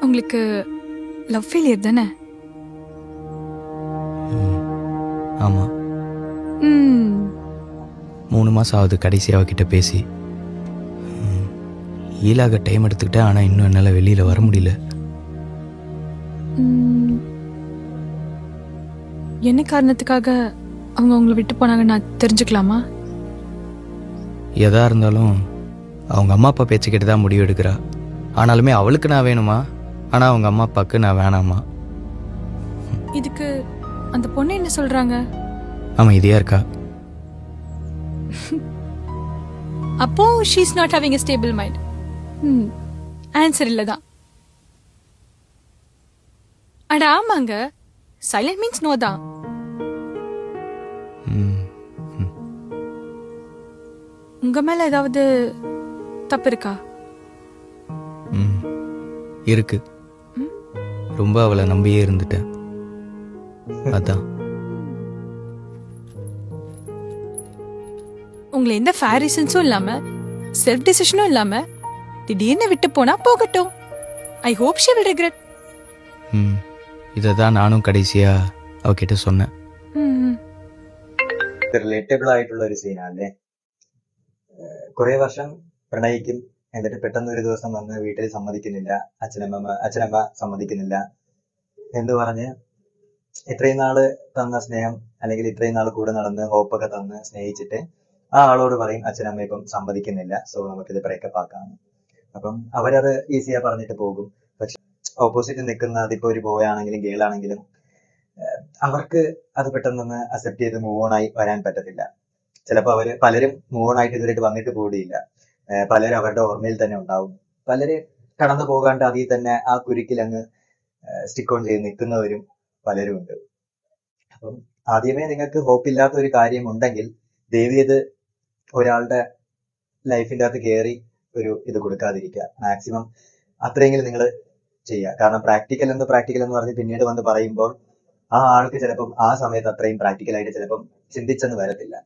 உங்களுக்கு love failure தானே? ஆமா, ம் 3 மாசம் ஆகுது கடைசி அவகிட்ட பேசி. ஈலாக டைம் எடுத்துக்கிட்டேன், ஆனால் இன்னும் என்னால் வெளியில் வர முடியல. ம். என்ன காரணத்துக்காக அவங்க உங்களை விட்டு போனாங்க நான் தெரிஞ்சுக்கலாமா? எதா இருந்தாலும் அவங்க அம்மா அப்பா பேச்சு கேட்டு தான் முடிவு எடுக்கிறா. ஆனாலுமே அவளுக்கு நான் வேணுமா, ஆனால் அவங்க அம்மா அப்பாவுக்கு நான் வேணாமா. இதுக்கு அந்த பொண்ணு என்ன சொல்றாங்க? ஆமாம், இதையா இருக்கா. அப்போ she is not having a stable mind. Answer இல்லை தான். அட ஆமாங்க, சைலண்ட் மீன்ஸ் நோ தான். ம், ம். உங்க மேல ஏதாவது தப்பு இருக்கா? ம், இருக்கு. ரொம்ப அவளை நம்பியே இருந்துட்டேன். அதான் உங்களை எந்த ஃபேர் ரீசன்ஸும் இல்லாம செல்ஃப் டிசிஷனும் இல்லாம திடீர்னு விட்டு போனா போகட்டும். I hope she will regret. இதை தான் நானும் കടീസിயாக അവക്കിட்ட சொன்னேன். റിലേറ്റബിൾ ആയിട്ടുള്ള ഒരു സീനാണല്ലേ. കുറെ വർഷം പ്രണയിക്കും, എന്നിട്ട് പെട്ടെന്ന് ഒരു ദിവസം വന്ന് വീട്ടിൽ സമ്മതിക്കുന്നില്ല, അച്ഛനമ്മ സമ്മതിക്കുന്നില്ല എന്ന് പറഞ്ഞ് ഇത്രയും നാള് തന്ന സ്നേഹം അല്ലെങ്കിൽ ഇത്രയും നാൾ കൂടെ നടന്ന് ഹോപ്പൊക്കെ തന്ന് സ്നേഹിച്ചിട്ട് ആ ആളോട് പറയും അച്ഛനമ്മ ഇപ്പം സമ്മതിക്കുന്നില്ല, സോ നമുക്കിത് ബ്രേക്കപ്പ് ആക്കാം. അപ്പം അവരത് ഈസിയാ പറഞ്ഞിട്ട് പോകും. പക്ഷെ ഓപ്പോസിറ്റ് നിൽക്കുന്ന അതിപ്പോ ഒരു ബോയ് ആണെങ്കിലും ഗേൾ ആണെങ്കിലും അവർക്ക് അത് പെട്ടെന്നൊന്ന് അക്സെപ്റ്റ് ചെയ്ത് മൂവ് ഓൺ ആയി വരാൻ പറ്റത്തില്ല. ചിലപ്പോൾ പലരും മൂവ് ഓൺ ആയിട്ട് ഇതുവരെയായിട്ട് വന്നിട്ട് കൂടിയില്ല. പലരും അവരുടെ ഓർമ്മയിൽ തന്നെ ഉണ്ടാവും. പലര് കടന്നു പോകാണ്ട് അതിൽ തന്നെ ആ കുരുക്കിൽ അങ്ങ് സ്റ്റിക്ക് ഓൺ ചെയ്ത് നിൽക്കുന്നവരും പലരും ഉണ്ട്. അപ്പം ആദ്യമേ നിങ്ങൾക്ക് ഹോപ്പില്ലാത്ത ഒരു കാര്യം ഉണ്ടെങ്കിൽ ദയവേത് ഒരാളുടെ ലൈഫിൻ്റെ അകത്ത് കയറി ഒരു ഇത് കൊടുക്കാതിരിക്കുക. മാക്സിമം അത്രയെങ്കിലും നിങ്ങൾ ചെയ്യുക. കാരണം പ്രാക്ടിക്കൽ എന്ന് പറഞ്ഞ് പിന്നീട് വന്ന് പറയുമ്പോൾ ആ ആൾക്ക് ചിലപ്പം ആ സമയത്ത് അത്രയും പ്രാക്ടിക്കലായിട്ട് ചിലപ്പം ചിന്തിച്ചെന്ന് വരത്തില്ല.